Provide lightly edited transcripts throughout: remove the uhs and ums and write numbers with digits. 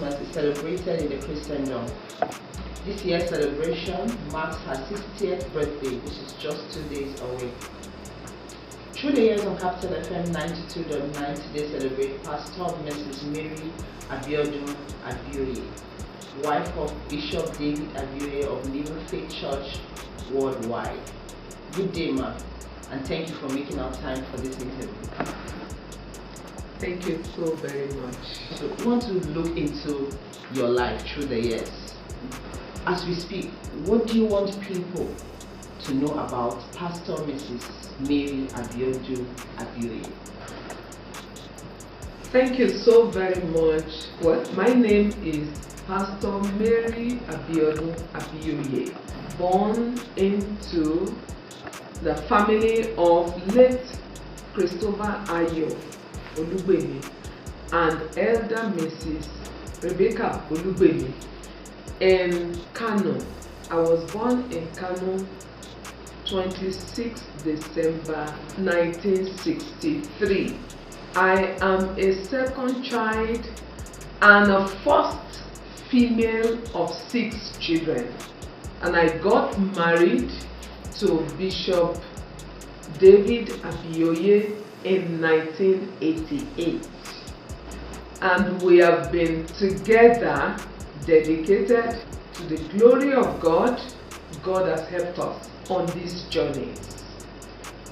Christmas is celebrated in the Christendom. This year's celebration marks her 60th birthday, which is just 2 days away. Through the years on KapitalFM 92.9, today celebrate Pastor Mrs Mary Abiodun Abioye, wife of Bishop David Abioye of Living Faith Church Worldwide. Good day, ma, and thank you for making our time for this interview. Thank you so very much. So we want to look into your life through the years. As we speak, what do you want people to know about Pastor Mrs. Mary Abiodun Abioye? Thank you so very much. Well, my name is Pastor Mary Abiodun Abioye, born into the family of late Christopher Ayo Olugbemi and elder Mrs. Rebecca Olugbemi in Kano. I was born in Kano 26 December 1963. I am a second child and a first female of 6 children, and I got married to Bishop David Abioye in 1988, and we have been together dedicated to the glory of God. God has helped us on this journey.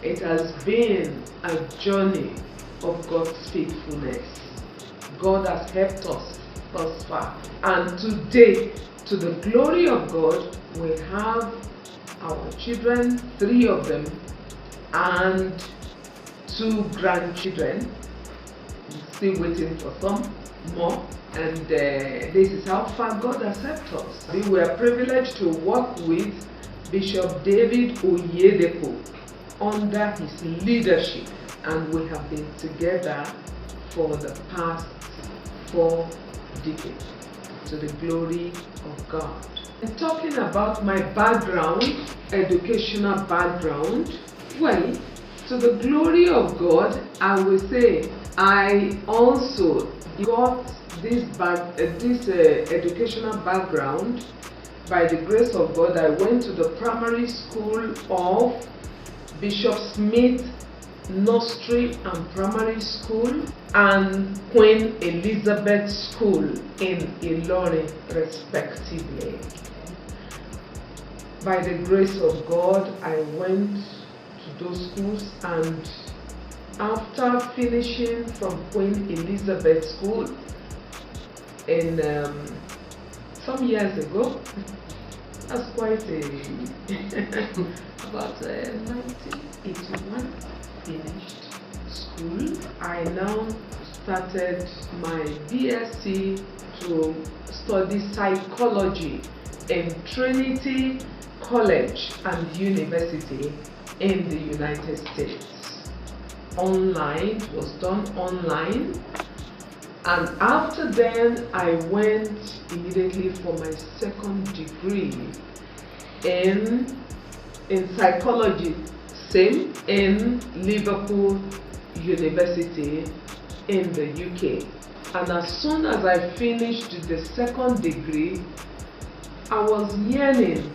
It has been a journey of God's faithfulness. God has helped us thus far, and today, to the glory of God, we have our children, 3 of them, and 2 grandchildren. Still waiting for some more, and this is how far God has helped us. We were privileged to work with Bishop David Oyedepo under his leadership, and we have been together for the past 4 decades, to the glory of God. And talking about my background, educational background, well, to the glory of God, I will say I also got this educational background by the grace of God. I went to the primary school of Bishop Smith Nursery and Primary School and Queen Elizabeth School in Ilorin, respectively. By the grace of God, I went to those schools, and after finishing from Queen Elizabeth School in some years ago, that's quite about 1981, finished school. I now started my BSc to study psychology in Trinity College and University in the United States. Online, it was done online, and after then I went immediately for my second degree in psychology, same in Liverpool University in the UK. And as soon as I finished the second degree, I was yearning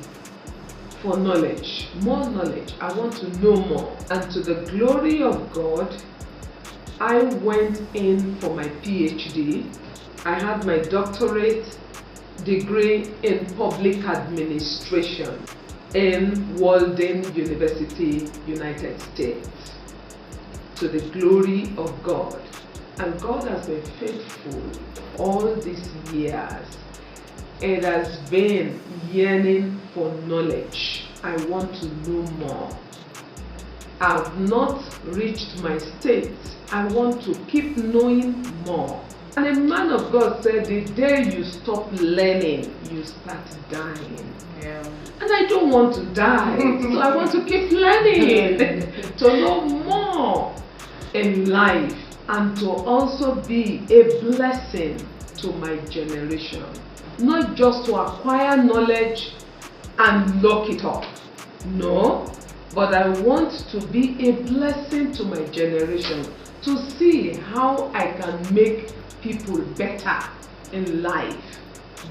for knowledge, more knowledge. I want to know more. And to the glory of God, I went in for my PhD. I had my doctorate degree in public administration in Walden University, United States. To the glory of God. And God has been faithful all these years. It has been yearning for knowledge. I want to know more. I've not reached my state. I want to keep knowing more. And a man of God said, the day you stop learning, you start dying. Yeah. And I don't want to die, so I want to keep learning, to know more in life, and to also be a blessing to my generation. Not just to acquire knowledge and lock it up. No, but I want to be a blessing to my generation, to see how I can make people better in life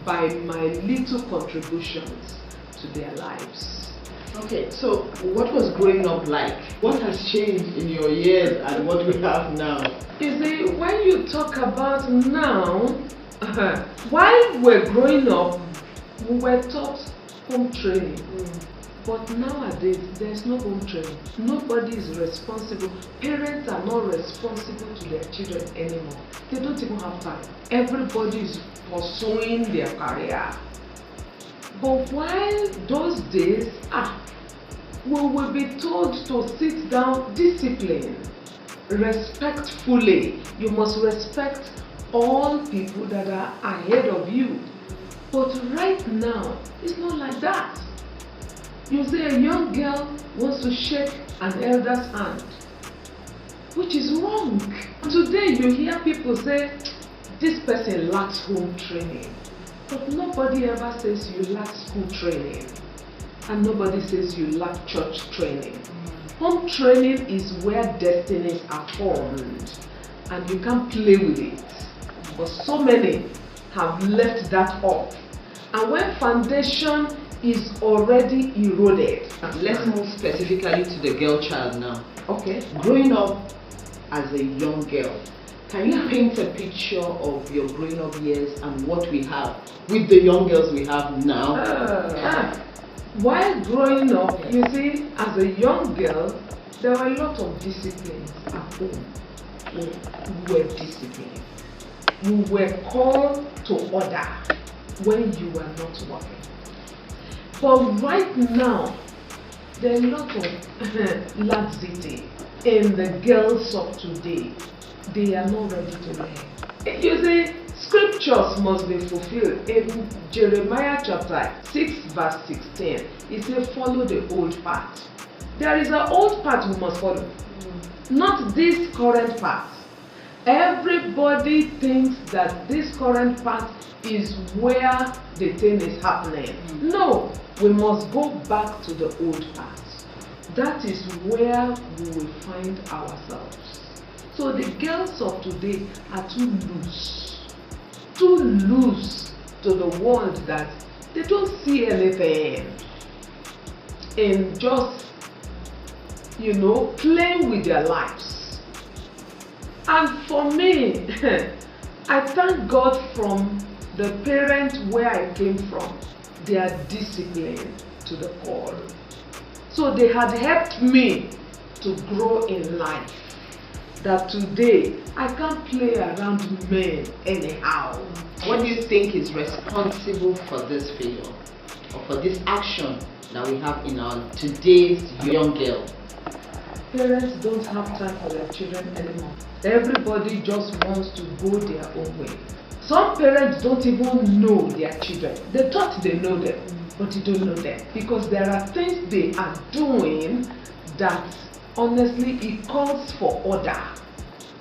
by my little contributions to their lives. Okay, so what was growing up like? What has changed in your years and what we have now? You see, when you talk about now, while we're growing up, we were taught home training. But nowadays, there's no home training. Nobody is responsible. Parents are not responsible to their children anymore. They don't even have time. Everybody is pursuing their career. But while those days, we will be told to sit down, discipline, respectfully. You must respect all people that are ahead of you. But right now, it's not like that. You see, a young girl wants to shake an elder's hand, which is wrong. Today you hear people say, this person lacks home training. But nobody ever says you lack school training. And nobody says you lack church training. Home training is where destinies are formed. And you can't play with it. But so many have left that off. And when foundation is already eroded. Let's move specifically to the girl child now. Okay. Growing up as a young girl, can you paint a picture of your growing up years and what we have with the young girls we have now? While growing up, you see, as a young girl, there were a lot of disciplines at home. We were disciplined. We were called to order when you were not working. But right now, there are a lot of laxity in the girls of today. They are not ready to learn. You see, scriptures must be fulfilled. In Jeremiah chapter 6 verse 16, it says, follow the old path. There is an old path we must follow, not this current path. Everybody thinks that this current path is where the thing is happening. No, we must go back to the old path. That is where we will find ourselves. So the girls of today are too loose to the world that they don't see anything in just, playing with their lives. And for me, I thank God from the parents where I came from. They are disciplined to the core. So they had helped me to grow in life. That today, I can't play around men anyhow. What do you think is responsible for this failure? Or for this action that we have in our today's young girl? Parents don't have time for their children anymore. Everybody just wants to go their own way. Some parents don't even know their children. They thought they know them, but you don't know them. Because there are things they are doing that honestly it calls for order.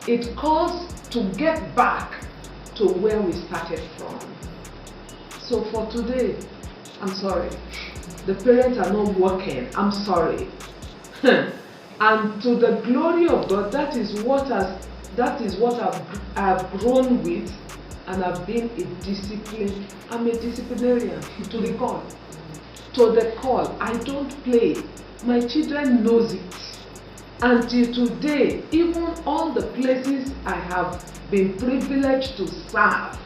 It calls to get back to where we started from. So for today, I'm sorry. The parents are not working. I'm sorry. And to the glory of God, that is what I've grown with, and I've been a discipline. I'm a disciplinarian to the call. To the call. I don't play. My children knows it. Until today, even all the places I have been privileged to serve,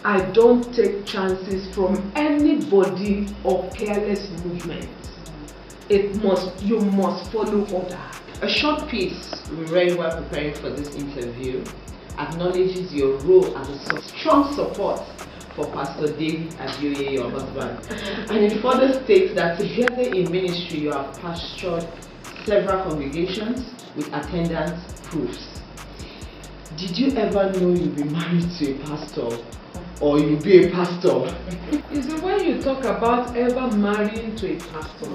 I don't take chances from anybody or careless movements. You must follow order. A short piece we read while preparing for this interview acknowledges your role as a strong support for Pastor Abioye, your husband. And it further states that together in ministry you have pastored several congregations with attendance proofs. Did you ever know you'd be married to a pastor? Or you'll be a pastor? You see, when you talk about ever marrying to a pastor,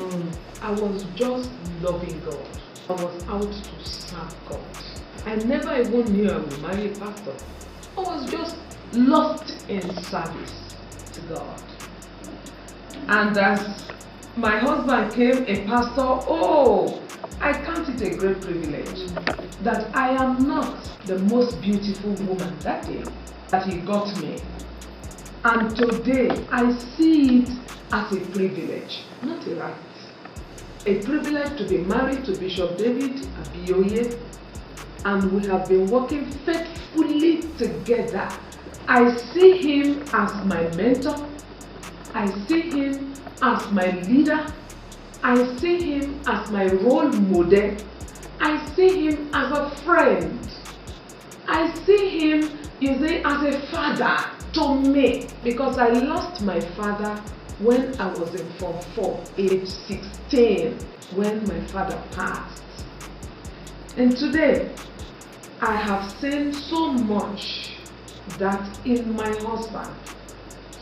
I was just loving God. I was out to serve God. I never even knew I would marry a pastor. I was just lost in service to God. And as my husband came a pastor, I count it a great privilege that I am not the most beautiful woman that day. that he got me. And today I see it as a privilege, not a right. A privilege to be married to Bishop David Abioye, and we have been working faithfully together. I see him as my mentor. I see him as my leader. I see him as my role model. I see him as a friend. I see him, as a father to me, because I lost my father when I was in Form 4, age 16, when my father passed. And today, I have seen so much that in my husband.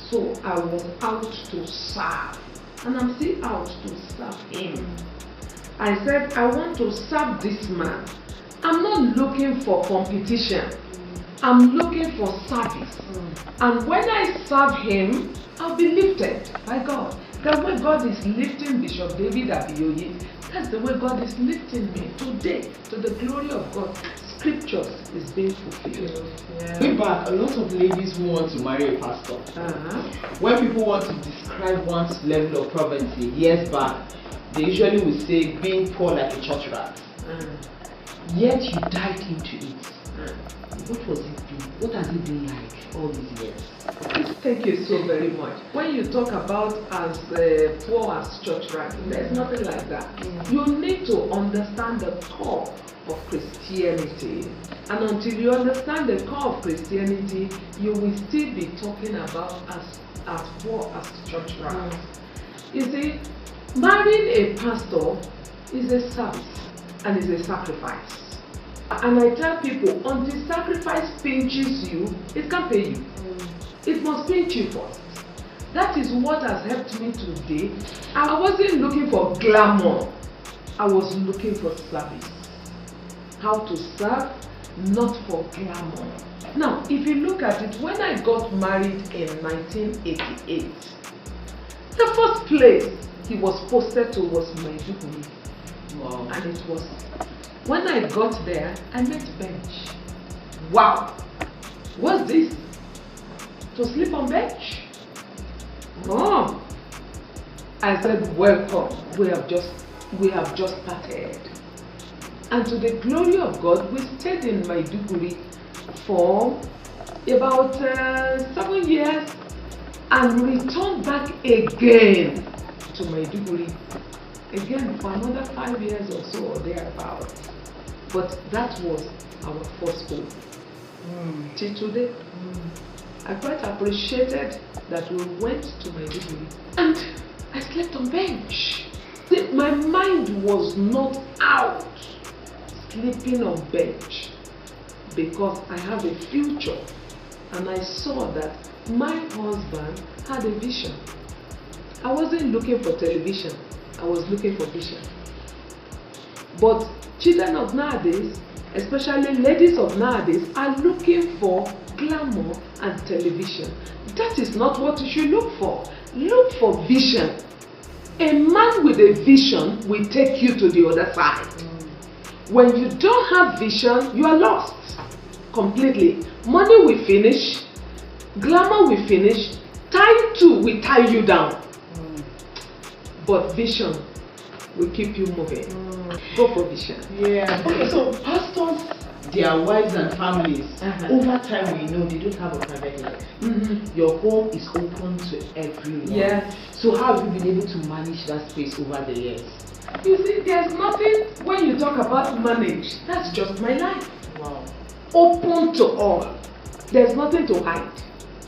So I was out to serve, and I'm still out to serve him. I said, I want to serve this man. I'm not looking for competition. I'm looking for service. And when I serve him, I'll be lifted by God. The way God is lifting Bishop David Abioye, that's the way God is lifting me today, to the glory of God. Scriptures is being fulfilled. Way back, a lot of ladies who want to marry a pastor. When people want to describe one's level of poverty, years back, they usually would say being poor like a church rat. Yet you dived into it. What was it been? What has it been like all these years? Thank you so very much. When you talk about as poor as church rat, there's nothing like that. You need to understand the core of Christianity, and until you understand the core of Christianity, you will still be talking about as poor as church rat. You see, marrying a pastor is a service and is a sacrifice. And I tell people, until sacrifice pinches you, it can't pay you. It must pinch you first. That is what has helped me today. I wasn't looking for glamour. I was looking for service. How to serve, not for glamour. Now, if you look at it, when I got married in 1988, the first place he was posted to was Maiduguri. Wow. And it was, when I got there, I met bench. Wow! What's this? To sleep on bench? Oh! I said, welcome. We have just started. And to the glory of God, we stayed in Maiduguri for about 7 years and returned back again to Maiduguri. Again for another 5 years or so or thereabouts. But that was our first home. Till today, I quite appreciated that we went to Maiduguri and I slept on bench. My mind was not out sleeping on bench because I have a future, and I saw that my husband had a vision. I wasn't looking for television, I was looking for vision. But children of nowadays, especially ladies of nowadays, are looking for glamour and television. That is not what you should look for. Look for vision. A man with a vision will take you to the other side. When you don't have vision, you are lost completely. Money will finish, glamour will finish, time too will tie you down. But vision will keep you moving. Go for vision. Yeah. Okay, so pastors, their wives and families, over time we know they don't have a private life. Your home is open to everyone. Yes. So how have you been able to manage that space over the years? You see, there's nothing, when you talk about manage, that's just my life. Wow. Open to all. There's nothing to hide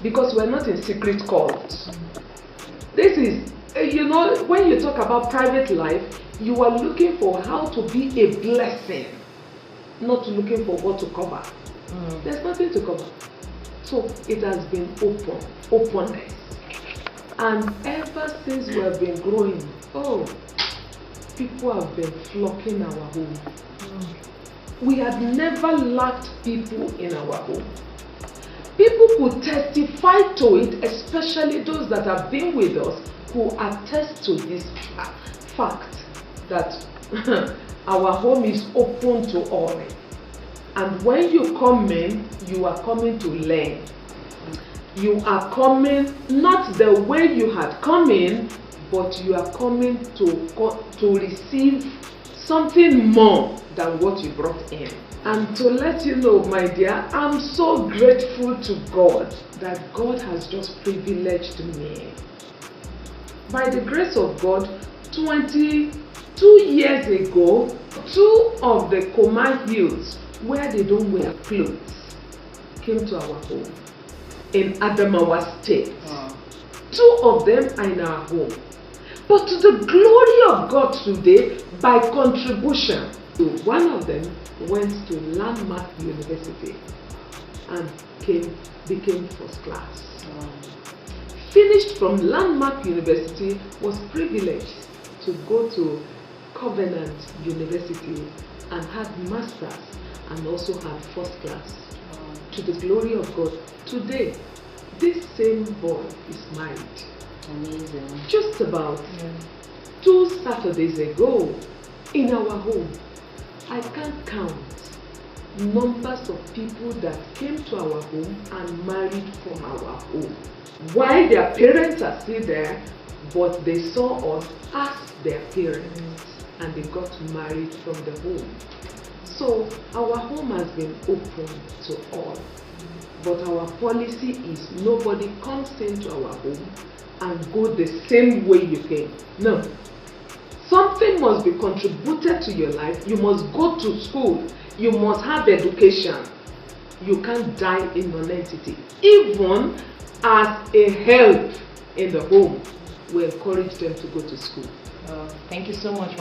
because we're not in secret cults. This is, when you talk about private life, you are looking for how to be a blessing, not looking for what to cover. There's nothing to cover. So it has been openness. And ever since we have been growing, people have been flocking our home. We have never lacked people in our home. People could testify to it, especially those that have been with us, who attest to this fact that our home is open to all. And when you come in, you are coming to learn. You are coming not the way you had come in, but you are coming to receive something more than what you brought in. And to let you know, my dear, I'm so grateful to God that God has just privileged me. By the grace of God, 22 years ago, 2 of the Koma youths, where they don't wear clothes, came to our home in Adamawa State. 2 of them are in our home. But to the glory of God today, by contribution, one of them went to Landmark University and became first class. Finished from Landmark University, was privileged to go to Covenant University and had masters and also had first class. To the glory of God, today this same boy is married. Amazing. Just about 2 Saturdays ago, in our home, I can't count numbers of people that came to our home and married from our home. Why their parents are still there, but they saw us as their parents and they got married from the home. So our home has been open to all. But our policy is nobody comes into our home and go the same way you came. No. Something must be contributed to your life. You must go to school. You must have education. You can't die in non-entity. Even as a help in the home, we encourage them to go to school. Thank you so much.